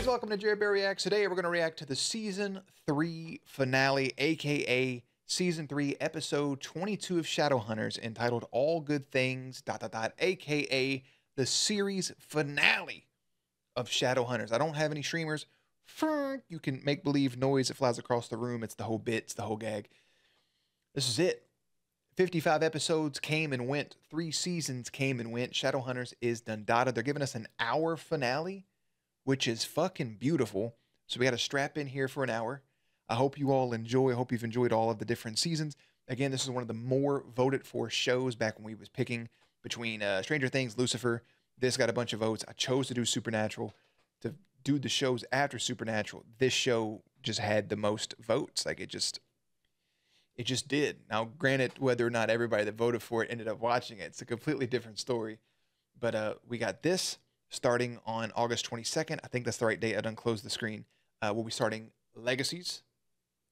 guys, welcome to Jerry Bear Reacts. Today we're going to react to the Season 3 finale, aka Season 3, Episode 22 of Shadowhunters, entitled All Good Things, ... aka the series finale of Shadowhunters. I don't have any streamers. You can make believe noise that flies across the room. It's the whole bit, it's the whole gag. This is it. 55 episodes came and went. 3 seasons came and went. Shadowhunters is done data. They're giving us an hour finale, which is fucking beautiful. So we got to strap in here for an hour. I hope you all enjoy. I hope you've enjoyed all of the different seasons. Again, this is one of the more voted for shows back when we was picking between Stranger Things, Lucifer. This got a bunch of votes. I chose to do Supernatural to do the shows after Supernatural. This show just had the most votes. Like it just did. Now, granted, whether or not everybody that voted for it ended up watching it, it's a completely different story. But we got this starting on August 22nd. I think that's the right date. I done closed the screen. We'll be starting Legacies.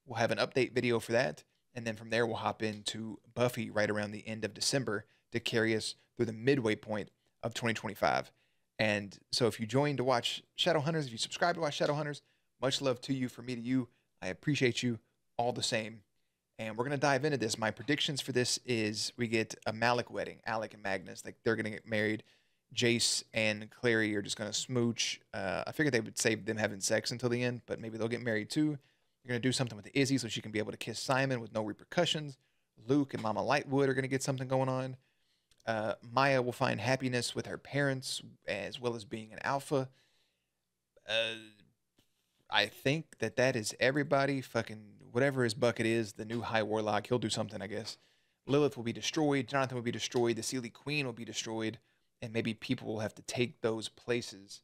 We'll have an update video for that. And then from there, we'll hop into Buffy right around the end of December to carry us through the midway point of 2025. And so if you joined to watch Shadowhunters, if you subscribe to watch Shadowhunters, much love to you, from me to you. I appreciate you all the same. And we're going to dive into this. My predictions for this is we get a Malik wedding, Alec and Magnus. Like, they're going to get married. Jace and Clary are just going to smooch. I figured they would save them having sex until the end, but maybe they'll get married too. They're going to do something with Izzy so she can be able to kiss Simon with no repercussions. Luke and Mama Lightwood are going to get something going on. Maya will find happiness with her parents as well as being an alpha. I think that is everybody. Fucking whatever his bucket is, the new High Warlock, he'll do something, I guess. Lilith will be destroyed. Jonathan will be destroyed. The Seelie Queen will be destroyed. And maybe people will have to take those places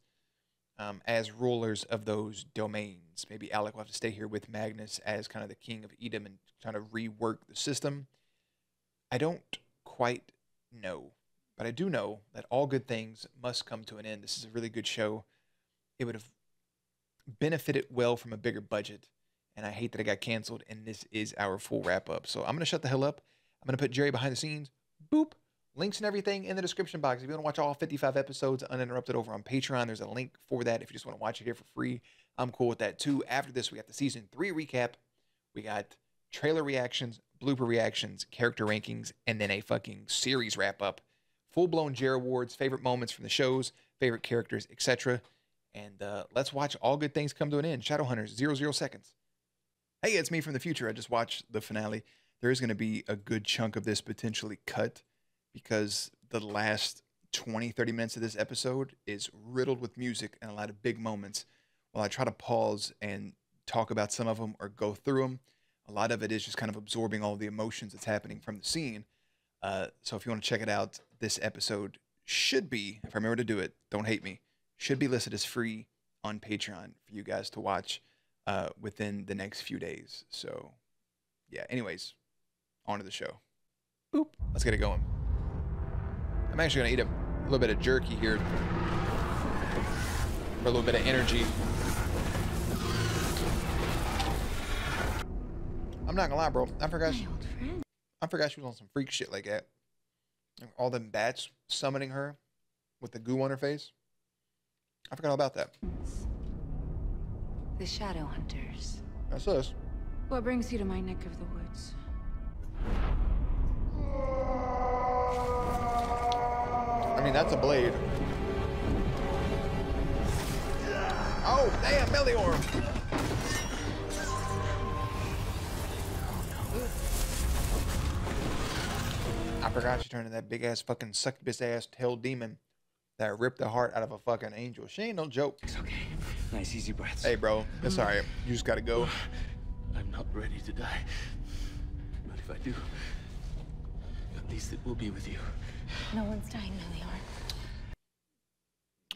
as rulers of those domains. Maybe Alec will have to stay here with Magnus as kind of the king of Edom and try to rework the system. I don't quite know, but I do know that all good things must come to an end. This is a really good show. It would have benefited well from a bigger budget, and I hate that it got canceled, and this is our full wrap-up. So I'm going to shut the hell up. I'm going to put Jerry behind the scenes. Boop. Links and everything in the description box. If you want to watch all 55 episodes uninterrupted over on Patreon, there's a link for that. If you just want to watch it here for free, I'm cool with that too. After this, we got the Season 3 recap. We got trailer reactions, blooper reactions, character rankings, and then a fucking series wrap-up. Full-blown Jer Awards, favorite moments from the shows, favorite characters, etc. And let's watch all good things come to an end. Shadowhunters, 00 seconds. Hey, it's me from the future. I just watched the finale. There is going to be a good chunk of this potentially cut, because the last 20-30 minutes of this episode is riddled with music and a lot of big moments. While I try to pause and talk about some of them or go through them, a lot of it is just kind of absorbing all the emotions that's happening from the scene. So if you want to check it out, this episode should be, if I remember to do it, don't hate me, should be listed as free on Patreon for you guys to watch within the next few days. So yeah, anyways, on to the show. Boop. Let's get it going. I'm actually going to eat a little bit of jerky here for a little bit of energy. I'm not going to lie, bro. I forgot she was on some freak shit like that. All them bats summoning her with the goo on her face. I forgot all about that. The Shadowhunters. That's us. What brings you to my neck of the woods? I mean, that's a blade. Oh, damn, Melior! I forgot she turned into that big-ass fucking succubus-ass tail demon that ripped the heart out of a fucking angel. She ain't no joke. It's okay. Nice, easy breaths. Hey, bro. It's all right. You just gotta go. I'm not ready to die. But if I do, at least it will be with you. No one's dying, Melior.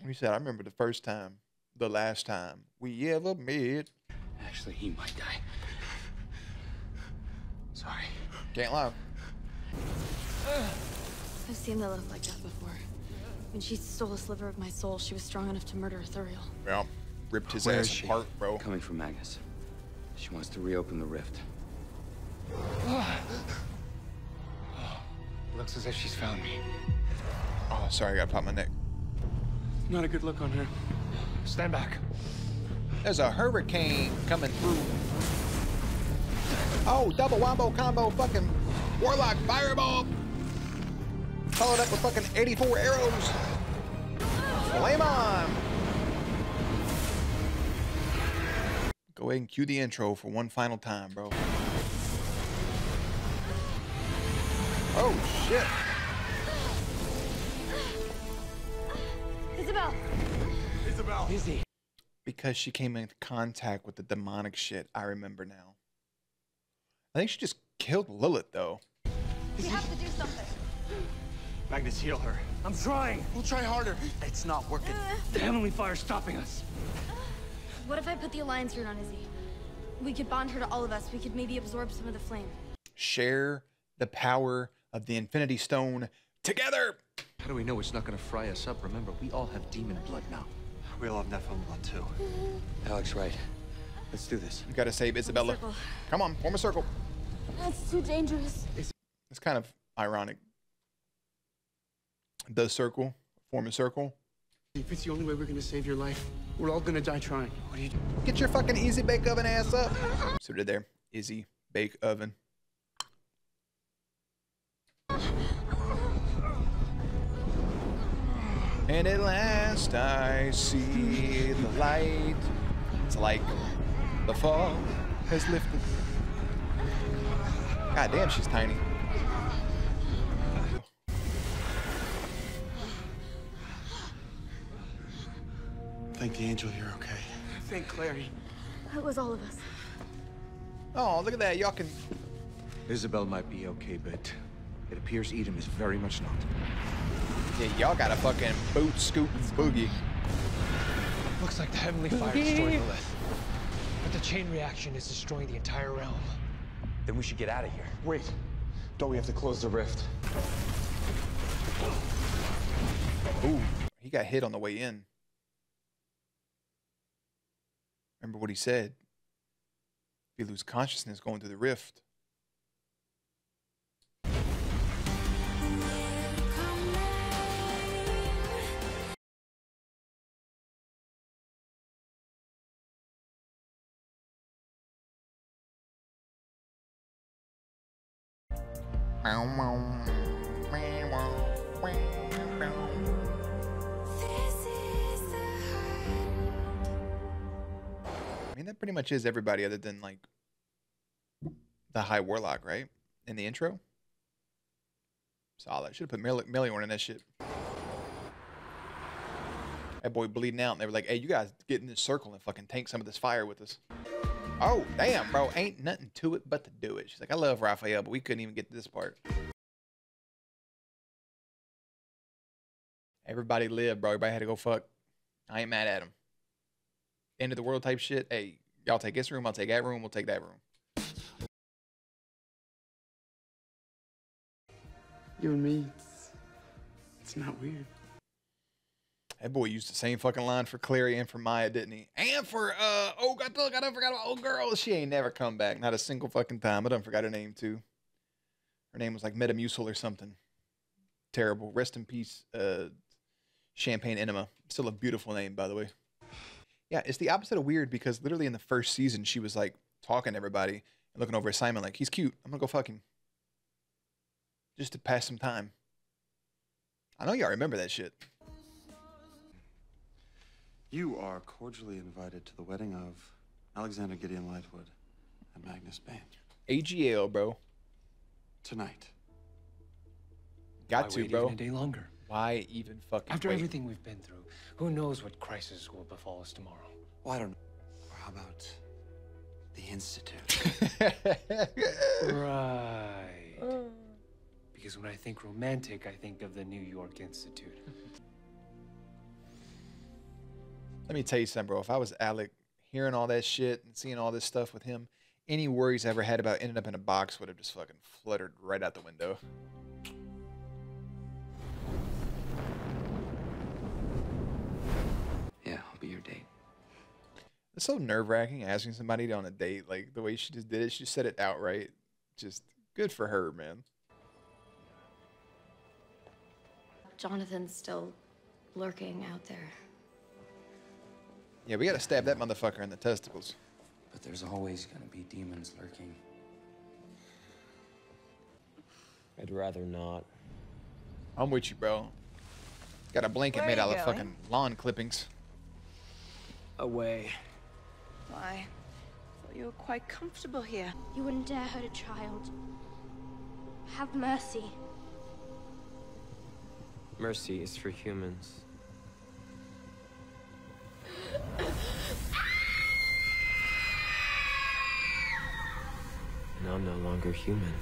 You said, I remember the first time, the last time we ever met. Actually, he might die. Sorry. Can't lie. I've seen Lilith like that before. When she stole a sliver of my soul, she was strong enough to murder Ithuriel. Yeah, ripped his Where ass is she? apart, bro. Coming from Magnus. She wants to reopen the rift. Looks as if she's found me. Oh, sorry, I gotta pop my neck. Not a good look on her. Stand back. There's a hurricane coming through. Oh, double wombo combo fucking warlock fireball. Followed up with fucking 84 arrows. Flame on. Go ahead and cue the intro for one final time, bro. Oh, shit. Isabel! Isabel! Izzy. Because she came into contact with the demonic shit, I remember now. I think she just killed Lilith, though. We have to do something. Magnus, heal her. I'm trying. We'll try harder. It's not working. The heavenly fire's stopping us. What if I put the Alliance rune on Izzy? We could bond her to all of us. We could maybe absorb some of the flame. Share the power of the Infinity Stone together. How do we know it's not going to fry us up? Remember, we all have demon blood now. We all have Nephilim blood, too. Alex, right. Let's do this. You gotta save Isabella. Circle. Come on, form a circle. That's too dangerous. It's kind of ironic. The circle, form a circle. If it's the only way we're gonna save your life, we're all gonna die trying. What are you doing? Get your fucking easy bake oven ass up. So did there, Izzy bake oven. And at last I see the light. It's like the fog has lifted. God damn, she's tiny. Thank the angel you're okay. Thank Clary. It was all of us. Oh, look at that. Y'all can... Isabel might be okay, but it appears Edom is very much not. Yeah, y'all got a fucking boot, scoot, and boogie. Looks like the heavenly fire destroyed Lilith. But the chain reaction is destroying the entire realm. Then we should get out of here. Wait. Don't we have to close the rift? Ooh, he got hit on the way in. Remember what he said. If you lose consciousness going through the rift. I mean, that pretty much is everybody other than, like, the High Warlock, right? In the intro? Solid. Should have put Meliorn in that shit. That boy bleeding out, and they were like, hey, you guys get in this circle and fucking tank some of this fire with us. Oh, damn, bro. Ain't nothing to it but to do it. She's like, I love Raphael, but we couldn't even get to this part. Everybody lived, bro. Everybody had to go fuck. I ain't mad at him. End of the world type shit. Hey, y'all take this room, I'll take that room, we'll take that room. You and me, it's not weird. That boy used the same fucking line for Clary and for Maya, didn't he? And for, oh, I forgot about old girl. She ain't never come back. Not a single fucking time. I done forgot her name, too. Her name was like Metamucil or something. Terrible. Rest in peace, Champagne Enema. Still a beautiful name, by the way. Yeah, it's the opposite of weird because literally in the first season, she was like talking to everybody and looking over at Simon like, he's cute. I'm gonna go fuck him. Just to pass some time. I know y'all remember that shit. You are cordially invited to the wedding of Alexander Gideon Lightwood and Magnus Bane. AGL, bro. Tonight. Got Why to, wait bro. even a day longer? Why even fucking After wait? everything we've been through, who knows what crisis will befall us tomorrow? Well, I don't know. Or how about the Institute? Right. Because when I think romantic, I think of the New York Institute. Let me tell you something, bro. If I was Alec, hearing all that shit and seeing all this stuff with him, any worries I ever had about ending up in a box would have just fucking fluttered right out the window. Yeah, I'll be your date. It's so nerve-wracking asking somebody on a date, like the way she just did it. She just said it outright. Just good for her, man. Jonathan's still lurking out there. Yeah, we gotta stab that motherfucker in the testicles. But there's always gonna be demons lurking. I'd rather not. I'm with you, bro. Got a blanket Where made are out you of going? fucking lawn clippings. Away. Why? Thought you were quite comfortable here. You wouldn't dare hurt a child. Have mercy. Mercy is for humans. And I'm no longer human.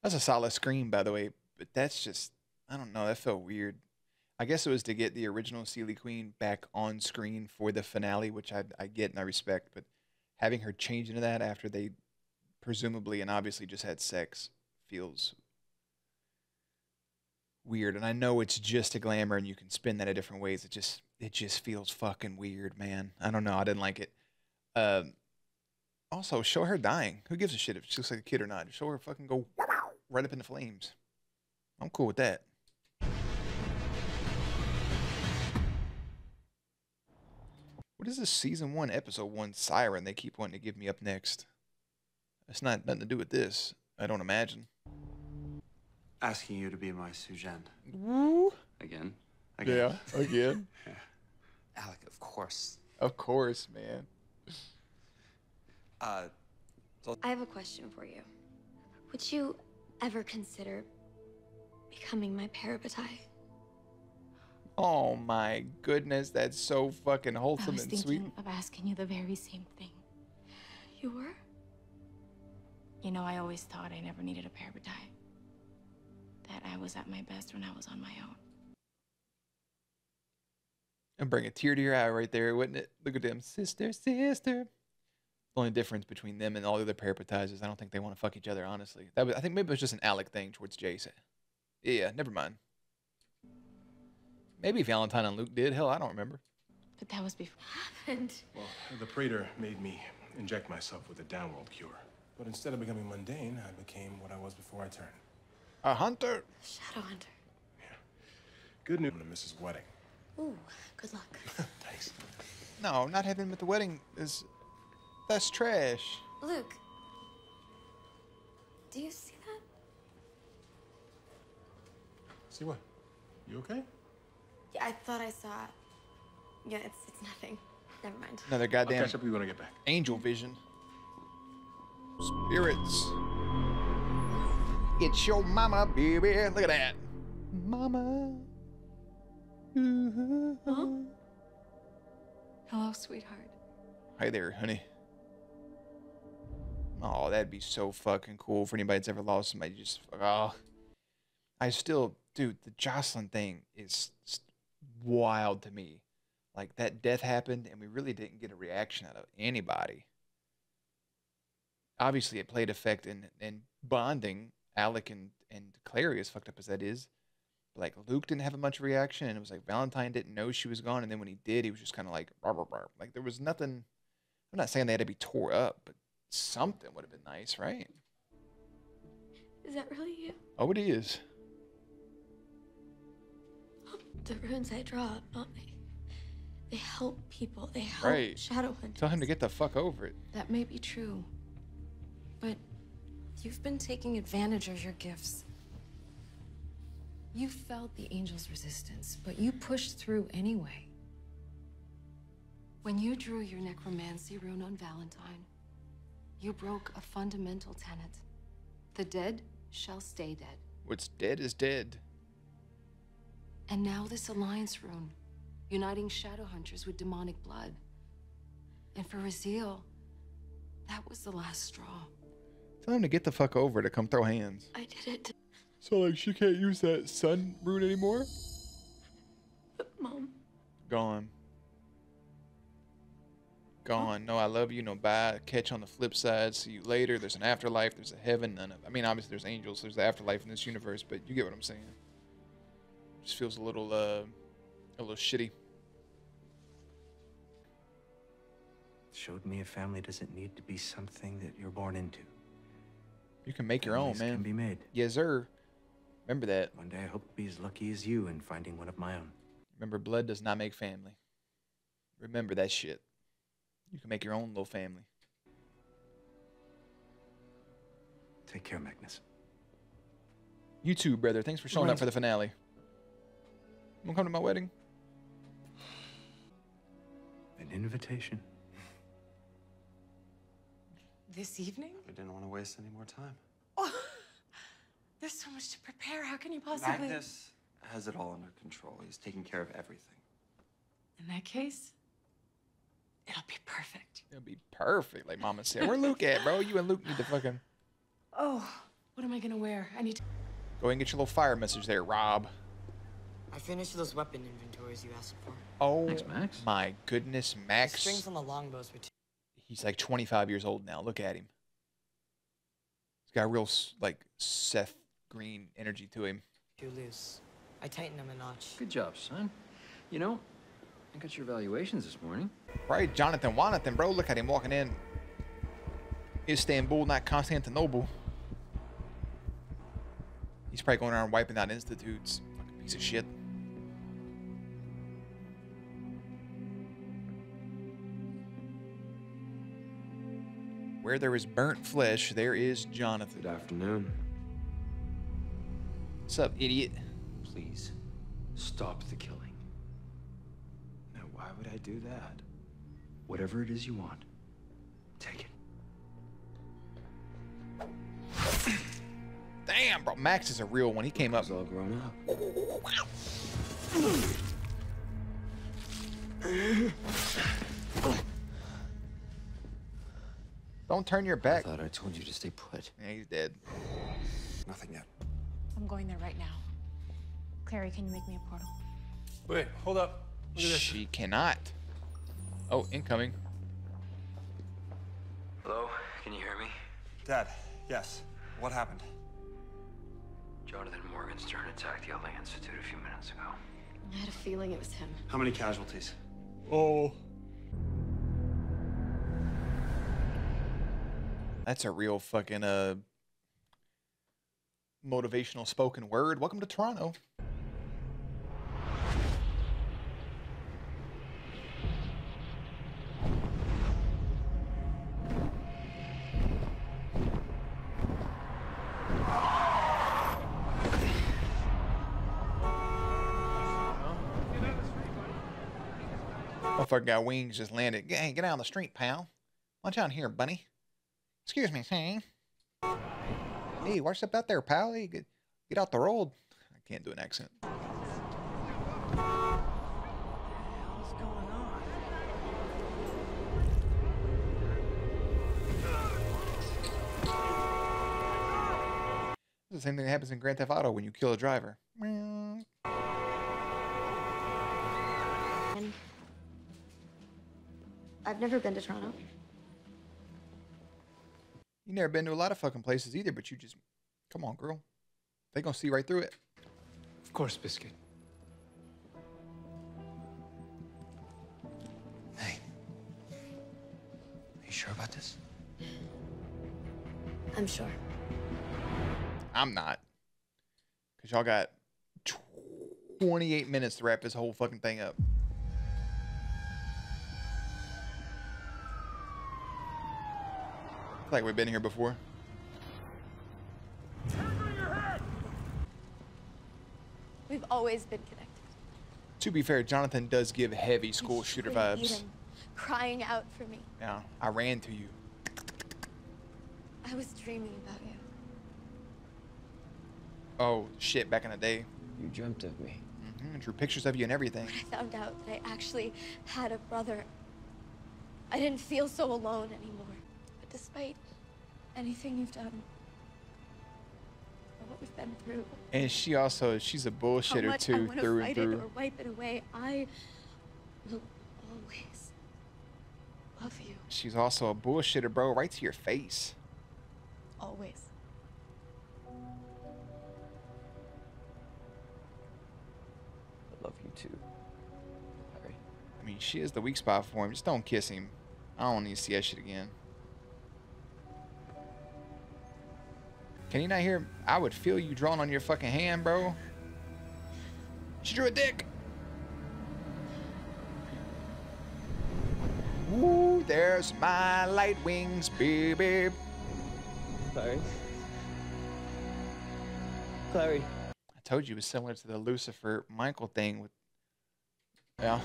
That's a solid scream, by the way, but that's just, I don't know, that felt weird. I guess it was to get the original Sealy Queen back on screen for the finale, which I get and I respect, but having her change into that after they presumably and obviously just had sex feels weird. And I know it's just a glamour and you can spin that in different ways. It just feels fucking weird, man. I don't know. I didn't like it. Also, show her dying. Who gives a shit if she looks like a kid or not? Show her fucking go right up in the flames. I'm cool with that. What is this season 1, episode 1 siren they keep wanting to give me up next? It's not nothing to do with this, I don't imagine. Asking you to be my Sujand. Woo. Again? Yeah, again. Alec, of course. Of course, man. I have a question for you. Would you ever consider becoming my parabatai? Oh my goodness, that's so fucking I wholesome was and sweet. thinking of asking you the very same thing. You were? You know, I always thought I never needed a parabatai. That I was at my best when I was on my own. And bring a tear to your eye right there, wouldn't it? Look at them, sister, sister. The only difference between them and all the other parapetizers, is I don't think they want to fuck each other, honestly. I think maybe it was just an Alec thing towards Jason. Yeah, never mind. Maybe Valentine and Luke did. Hell, I don't remember. But that was before. And Well, the Praetor made me inject myself with a downworld cure. But instead of becoming mundane, I became what I was before I turned. A hunter. Shadowhunter. Good news on Mrs. Wedding. Ooh, good luck. Thanks. No, not having him at the wedding is... That's trash. Luke, do you see that? See what? You okay? Yeah, I thought I saw it. Yeah, it's nothing. Never mind. Another I'll goddamn catch up with you when I get back. angel vision. Spirits. It's your mama, baby. Look at that. Mama. Huh? Hello, sweetheart. Hi there, honey. Oh, that'd be so fucking cool for anybody that's ever lost somebody. Just, oh. I still, dude, the Jocelyn thing is wild to me. Like, that death happened, and we really didn't get a reaction out of anybody. Obviously, it played effect in bonding Alec and Clary, as fucked up as that is. But, like, Luke didn't have a much reaction, and it was like Valentine didn't know she was gone, and then when he did, he was just kind of like, rah, rah, rah. Like, there was nothing. I'm not saying they had to be tore up, but something would have been nice, right? Is that really you? Oh, it is. The runes I draw, not me. They help people. They help Right. Shadowhunters. Tell him to get the fuck over it. That may be true, but you've been taking advantage of your gifts. You felt the angel's resistance, but you pushed through anyway. When you drew your necromancy rune on Valentine, you broke a fundamental tenet. The dead shall stay dead. What's dead is dead. And now this alliance rune, uniting Shadowhunters with demonic blood. And for Raziel, that was the last straw. Tell him to get the fuck over it, to come throw hands. I did it. So, like, she can't use that sun rune anymore? But Mom. Gone. Gone. No, I love you. No, bye. Catch on the flip side. See you later. There's an afterlife. There's a heaven. None of. I mean, obviously there's angels. There's the afterlife in this universe, but you get what I'm saying. Just feels a little shitty. Showed me a family doesn't need to be something that you're born into. You can make your own, Families man. can be made. Yes, sir. Remember that. One day I hope to be as lucky as you in finding one of my own. Remember, blood does not make family. Remember that shit. You can make your own little family. Take care, Magnus. You too, brother. Thanks for showing up for the finale. You wanna come to my wedding? An invitation. This evening? I didn't want to waste any more time. Oh, there's so much to prepare. How can you possibly... Magnus has it all under control. He's taking care of everything. In that case, it'll be perfect. It'll be perfect, like Mama said. Where Luke at, bro? You and Luke need to fucking... Oh, what am I gonna wear? I need to... Go and get your little fire message there, Rob. I finished those weapon inventories you asked for. Oh, Thanks, Max. My goodness, The Max. strings on the longbows were too... He's like 25 years old now. Look at him. He's got real, like, Seth Green energy to him. too loose. I tightened them a notch. Good job, son. You know, I got your evaluations this morning. Right, Jonathan Wanathan, bro. Look at him walking in. Istanbul, not Constantinople. He's probably going around wiping out institutes. Fucking piece of shit. Where there is burnt flesh, there is Jonathan. Good afternoon. What's up, idiot? Please, stop the killing. Now, why would I do that? Whatever it is you want, take it. Damn, bro. Max is a real one. He came up. He's all grown up. Don't turn your back. I thought I told you to stay put. Yeah, he's dead. Nothing yet. I'm going there right now. Clary, can you make me a portal? Wait, hold up. Look at this. She cannot. Oh, incoming. Hello? Can you hear me? Dad, yes. What happened? Jonathan Morgenstern attacked the LA Institute a few minutes ago. I had a feeling it was him. How many casualties? Oh. That's a real fucking motivational spoken word. Welcome to Toronto. Motherfucker got wings, just landed. Hey, get out on the street, pal. Watch out here, bunny. Excuse me, hey. Hey, what's up out there, pal? Hey, get out the road. I can't do an accent. What's going on? It's the same thing that happens in Grand Theft Auto when you kill a driver. I've never been to Toronto. You never been to a lot of fucking places either, but you just... Come on, girl. They gonna see right through it. Of course, Biscuit. Hey. Are you sure about this? I'm sure. I'm not. Because y'all got 28 minutes to wrap this whole fucking thing up. Like we've been here before. We've always been connected. To be fair, Jonathan does give heavy school shooter vibes. Eden, crying out for me. Yeah, I ran to you. I was dreaming about you. Oh, shit, back in the day. You dreamt of me. Drew pictures of you and everything. When I found out that I actually had a brother, I didn't feel so alone anymore. But despite anything you've done, or what we've been through, And she's a how bullshitter much I too, want to through and fight it through. or wipe it away, I will always love you. She's also a bullshitter, bro, right to your face. Always. I love you too, Harry. I mean, she is the weak spot for him. Just don't kiss him. I don't need to see that shit again. Can you not hear? I would feel you drawing on your fucking hand, bro. She drew a dick. Ooh, there's my light wings, baby. Clary. Clary. I told you it was similar to the Lucifer Michael thing with. Yeah.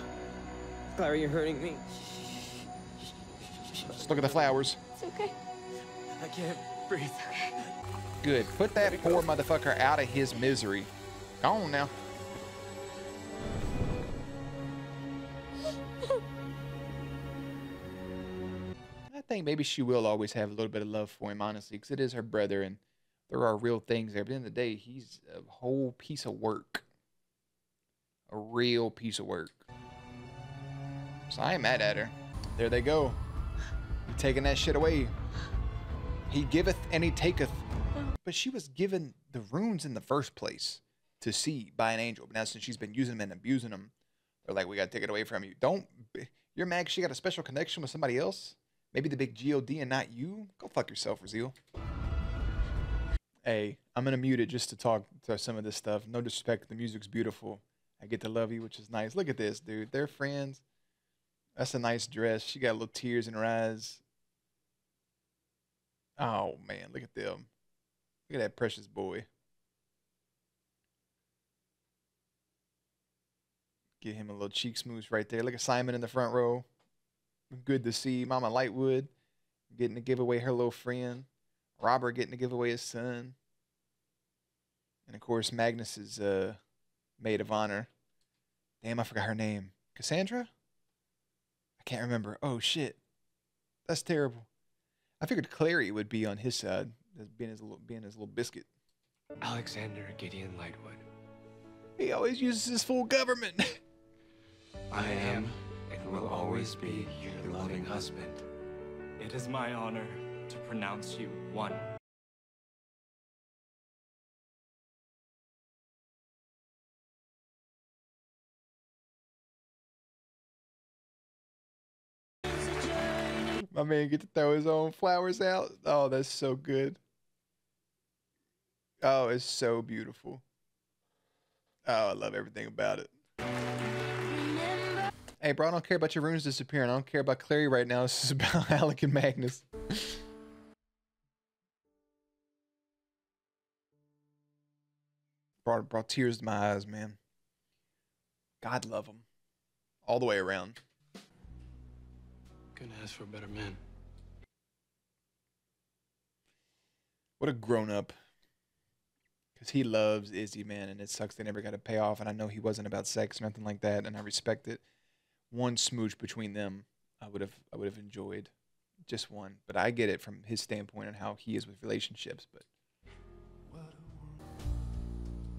Clary, you're hurting me. Just look at the flowers. It's okay. I can't breathe. Good. Put that poor motherfucker out of his misery. Go on now. I think maybe she will always have a little bit of love for him, honestly, because it is her brother and there are real things there. But at the end of the day, he's a whole piece of work. A real piece of work. So I ain't mad at her. There they go. He taking that shit away. He giveth and he taketh. But she was given the runes in the first place to see by an angel. But now since she's been using them and abusing them, they're like, we got to take it away from you. Don't. You're mad 'cause she got a special connection with somebody else? Maybe the big God and not you? Go fuck yourself, Raziel. Hey, I'm going to mute it just to talk to some of this stuff. No disrespect. The music's beautiful. I get to love you, which is nice. Look at this, dude. They're friends. That's a nice dress. She got little tears in her eyes. Oh, man. Look at them. Look at that precious boy. Get him a little cheek smooch right there. Look at Simon in the front row. Good to see Mama Lightwood getting to give away her little friend. Robert getting to give away his son. And, of course, Magnus's maid of honor. Damn, I forgot her name. Cassandra? I can't remember. Oh, shit. That's terrible. I figured Clary would be on his side, as being his little biscuit. Alexander Gideon Lightwood. He always uses his full government. I am and will always be your loving husband. It is my honor to pronounce you one. My man get to throw his own flowers out. Oh, that's so good. Oh, it's so beautiful. Oh, I love everything about it. Hey, bro, I don't care about your runes disappearing. I don't care about Clary right now. This is about Alec and Magnus. Brought tears to my eyes, man. God love him. All the way around. Couldn't ask for a better man. What a grown-up. Because he loves Izzy, man, and it sucks they never got a payoff. And I know he wasn't about sex or nothing like that, and I respect it. One smooch between them, I would have enjoyed. Just one. But I get it from his standpoint on how he is with relationships. But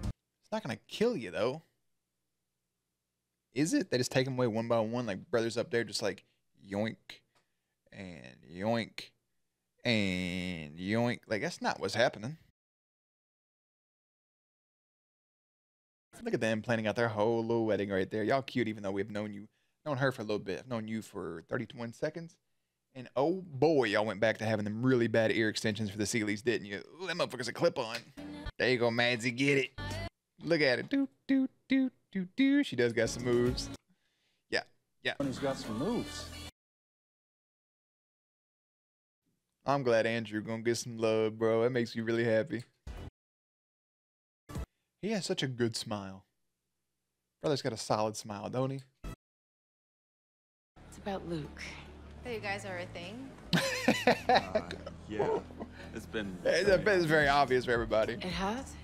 it's not gonna kill you though. Is it? They just take them away one by one, like brothers up there, just like yoink and yoink and yoink. Like that's not what's happening. Look at them planning out their whole little wedding right there. Y'all cute, even though we've known her for a little bit. I've known you for 31 seconds. And oh boy, y'all went back to having them really bad ear extensions for the Sealies, didn't you? Ooh, that motherfucker's a clip-on. There you go, Madsy, get it. Look at it. Do, do, do, do, do. She does got some moves. Yeah, yeah. He's got some moves. I'm glad Andrew gonna get some love, bro. That makes me really happy. He has such a good smile. Brother's got a solid smile, don't he? It's about Luke. So you guys are a thing? Yeah. It's been... It's very obvious for everybody. It has?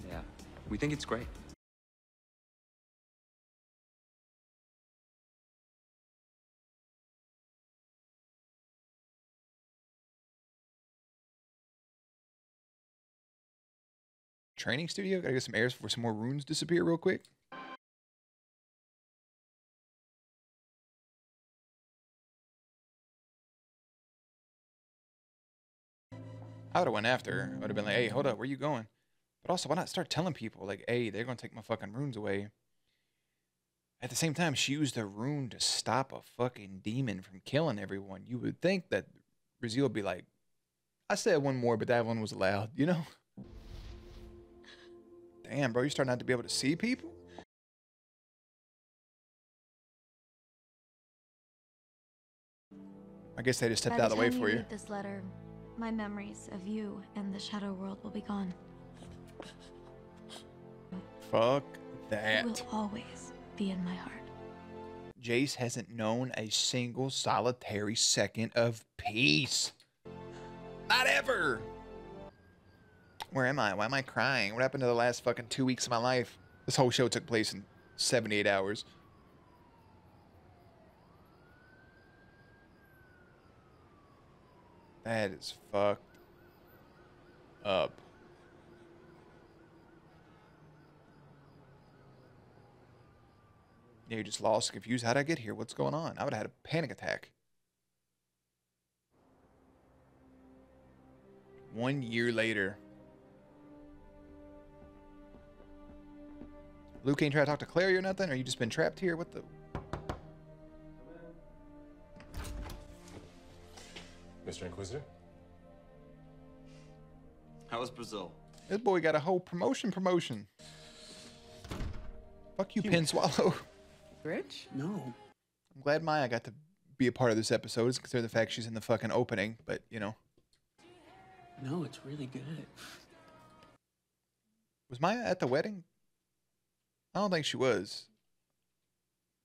Yeah. We think it's great. Training studio? Gotta get some airs before some more runes disappear real quick. I would have went after her. I would have been like, hey, hold up, where you going? But also, why not start telling people, like, hey, they're going to take my fucking runes away. At the same time, she used a rune to stop a fucking demon from killing everyone. You would think that Raziel would be like, I said one more, but that one was loud, you know? Damn, bro, you starting not to be able to see people? I guess they just stepped out of the way for you. Read this letter, my memories of you and the shadow world will be gone. Fuck that. You will always be in my heart. Jace hasn't known a single solitary second of peace. Not ever. Where am I? Why am I crying? What happened to the last fucking 2 weeks of my life? This whole show took place in 78 hours. That is fucked up. Yeah, you just lost, confused. How'd I get here? What's going on? I would have had a panic attack. 1 year later. Luke ain't trying to talk to Clary or nothing? Or you just been trapped here? What the? Mr. Inquisitor? How was Brazil? This boy got a whole promotion. Fuck you, Pin Swallow. Rich? No. I'm glad Maya got to be a part of this episode. It's considered the fact she's in the fucking opening, but you know. No, it's really good. Was Maya at the wedding? I don't think she was.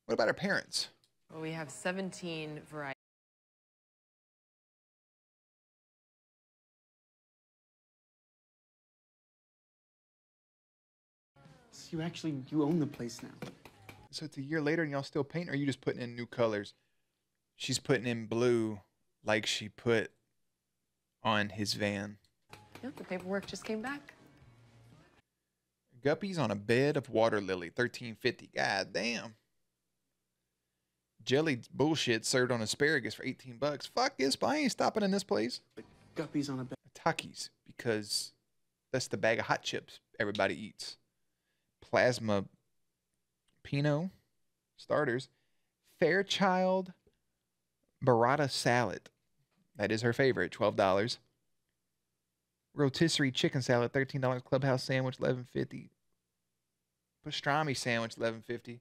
What about her parents? Well, we have 17 varieties. So you own the place now. So it's a year later and y'all still paint, or are you just putting in new colors? She's putting in blue like she put on his van. Yep, the paperwork just came back. Guppies on a bed of water lily, $13.50. God damn. Jelly bullshit served on asparagus for $18. Fuck this, but I ain't stopping in this place. Guppies on a bed. Takis, because that's the bag of hot chips everybody eats. Plasma Pinot starters. Fairchild burrata salad. That is her favorite, $12. Rotisserie chicken salad, $13. Clubhouse sandwich, $11.50. Pastrami sandwich, $11.50.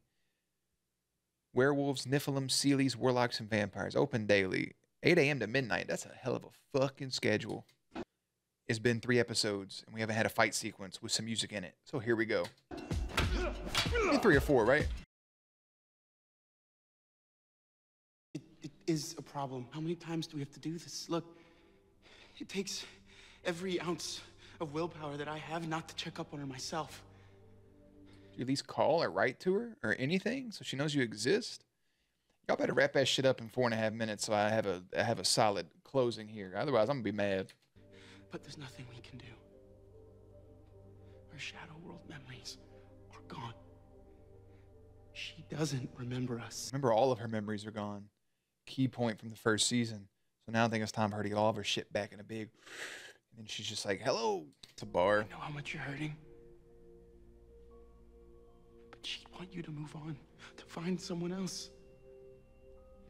Werewolves, Nephilim, Sealies, Warlocks, and Vampires. Open daily, 8 a.m. to midnight. That's a hell of a fucking schedule. It's been 3 episodes, and we haven't had a fight sequence with some music in it. So here we go. In 3 or 4, right? It is a problem. How many times do we have to do this? Look, it takes every ounce of willpower that I have not to check up on her myself. Do you at least call or write to her or anything so she knows you exist? Y'all better wrap that shit up in 4.5 minutes so I have a solid closing here. Otherwise, I'm gonna be mad. But there's nothing we can do. Our Shadow World memories are gone. She doesn't remember us. Remember, all of her memories are gone. Key point from the first season. So now I think it's time for her to get all of her shit back in a big. And then she's just like, hello. It's a bar. I know how much you're hurting. But she'd want you to move on, to find someone else.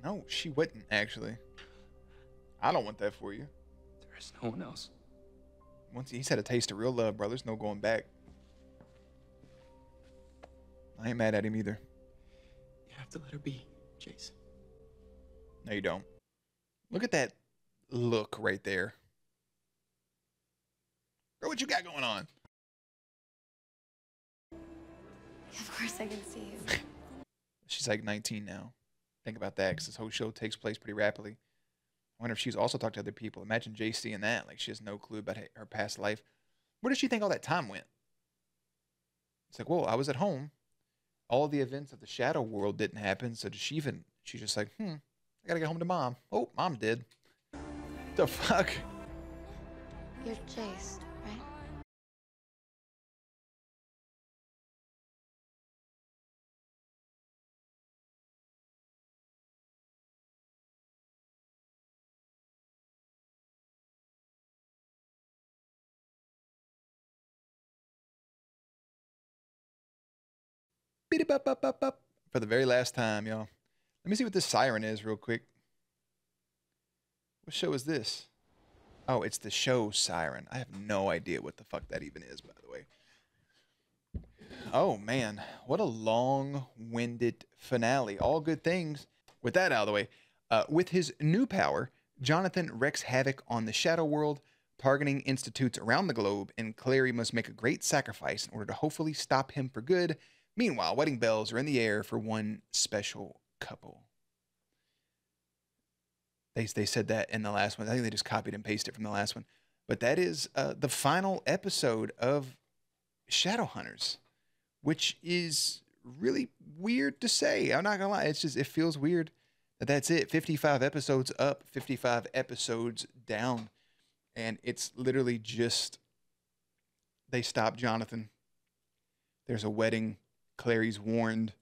No, she wouldn't, actually. I don't want that for you. There is no one else. Once he's had a taste of real love, bro, there's no going back. I ain't mad at him either. You have to let her be, Jason. No, you don't. Look at that look right there. Bro, what you got going on? Of course I can see you. She's like 19 now. Think about that, because this whole show takes place pretty rapidly. I wonder if she's also talked to other people. Imagine JC and that. Like, she has no clue about her past life. Where does she think all that time went? It's like, whoa, I was at home. All the events of the Shadow World didn't happen. So does she even... She's just like, I gotta get home to Mom. Oh, Mom did. The fuck? You're Jace, right? For the very last time, y'all. Let me see what this siren is real quick. What show is this? Oh, it's the show Siren. I have no idea what the fuck that even is, by the way. Oh man, what a long-winded finale. All good things. With that out of the way, with his new power, Jonathan wreaks havoc on the Shadow World, targeting institutes around the globe, and Clary must make a great sacrifice in order to hopefully stop him for good. Meanwhile, wedding bells are in the air for one special couple. They said that in the last one. I think they just copied and pasted it from the last one. But that is the final episode of Shadowhunters, which is really weird to say. I'm not gonna lie. It's just, it feels weird that that's it. 55 episodes up, 55 episodes down. And it's literally just, they stop Jonathan. There's a wedding. Clary's warned.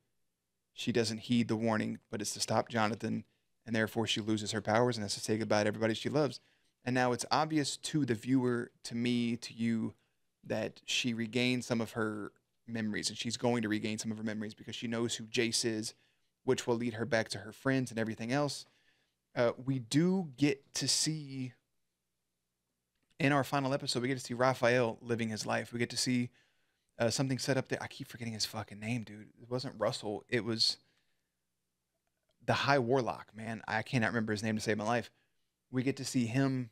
She doesn't heed the warning, but it's to stop Jonathan. And therefore she loses her powers and has to say goodbye to everybody she loves. And now it's obvious to the viewer, to me, to you, that she regained some of her memories, and she's going to regain some of her memories because she knows who Jace is, which will lead her back to her friends and everything else. We do get to see, in our final episode, we get to see Raphael living his life. We get to see something set up there. I keep forgetting his fucking name, dude. It wasn't Russell. It was the High Warlock, man. I cannot remember his name to save my life. We get to see him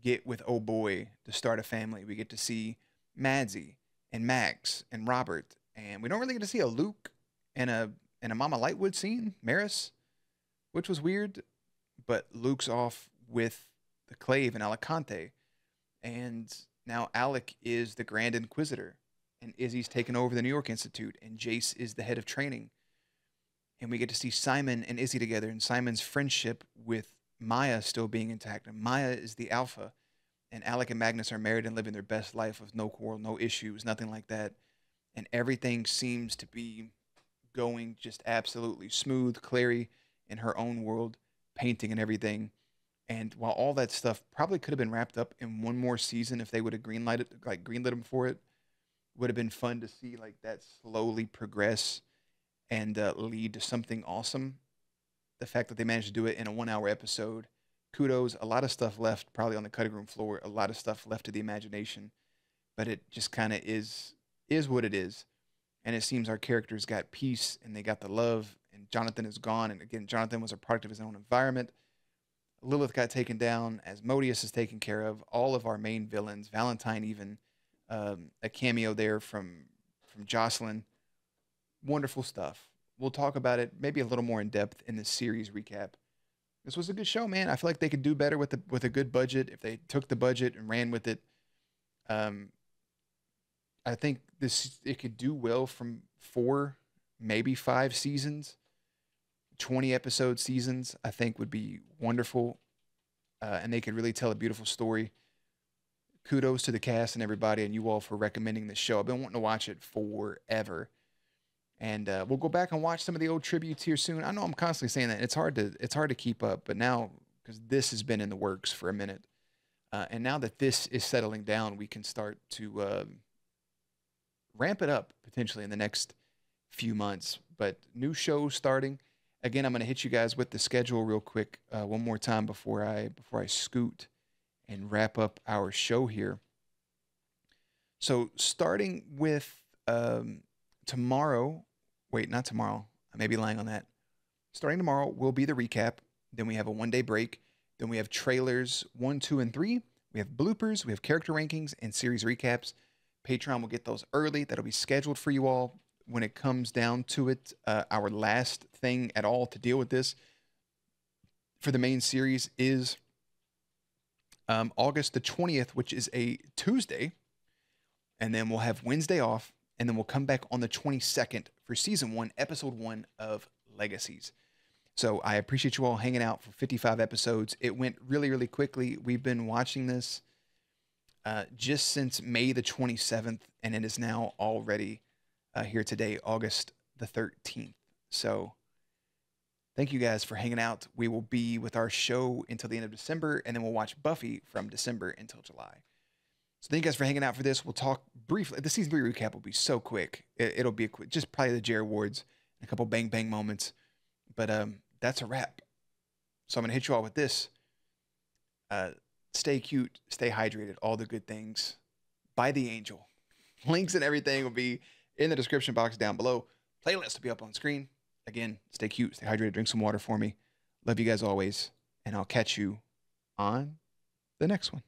get with oh boy to start a family. We get to see Madsy and Max and Robert, and we don't really get to see a Luke and a Mama Lightwood scene, Maris, which was weird. But Luke's off with the Clave and Alicante, and now Alec is the Grand Inquisitor, and Izzy's taken over the New York Institute, and Jace is the head of training. And we get to see Simon and Izzy together, and Simon's friendship with Maya still being intact. And Maya is the alpha, and Alec and Magnus are married and living their best life with no quarrel, no issues, nothing like that. And everything seems to be going just absolutely smooth. Clary in her own world, painting and everything. And while all that stuff probably could have been wrapped up in one more season if they would have greenlit them for it, would have been fun to see like that slowly progress and lead to something awesome. The fact that they managed to do it in a 1 hour episode, kudos. A lot of stuff left probably on the cutting room floor, a lot of stuff left to the imagination, but it just kind of is what it is. And it seems our characters got peace and they got the love, and Jonathan is gone. And again, Jonathan was a product of his own environment. Lilith got taken down, Asmodeus is taken care of. All of our main villains, Valentine even, a cameo there from Jocelyn. Wonderful stuff. We'll talk about it maybe a little more in depth in the series recap. This was a good show, man. I feel like they could do better with a good budget if they took the budget and ran with it. I think it could do well from 4, maybe 5 seasons. 20 episode seasons, I think, would be wonderful. And they could really tell a beautiful story. Kudos to the cast and everybody and you all for recommending this show. I've been wanting to watch it forever. And we'll go back and watch some of the old tributes here soon. I know I'm constantly saying that. It's hard to keep up, but now, because this has been in the works for a minute, and now that this is settling down, we can start to ramp it up potentially in the next few months. But new shows starting. Again, I'm going to hit you guys with the schedule real quick one more time before I scoot and wrap up our show here. So starting with tomorrow. Wait, not tomorrow. I may be lying on that. Starting tomorrow will be the recap. Then we have a 1 day break. Then we have trailers 1, 2, and 3. We have bloopers. We have character rankings and series recaps. Patreon will get those early. That'll be scheduled for you all when it comes down to it. Our last thing at all to deal with this for the main series is August the 20th, which is a Tuesday. And then we'll have Wednesday off. And then we'll come back on the 22nd for season 1, episode 1 of Legacies. So I appreciate you all hanging out for 55 episodes. It went really, really quickly. We've been watching this just since May the 27th, and it is now already here today, August the 13th. So thank you guys for hanging out. We will be with our show until the end of December, and then we'll watch Buffy from December until July. So thank you guys for hanging out for this. We'll talk briefly. The season 3 recap will be so quick. It'll be just probably the Jer Awards and a couple bang bang moments. But that's a wrap. So I'm going to hit you all with this. Stay cute, stay hydrated, all the good things. By the Angel. Links and everything will be in the description box down below. Playlist will be up on screen. Again, stay cute, stay hydrated, drink some water for me. Love you guys always, and I'll catch you on the next one.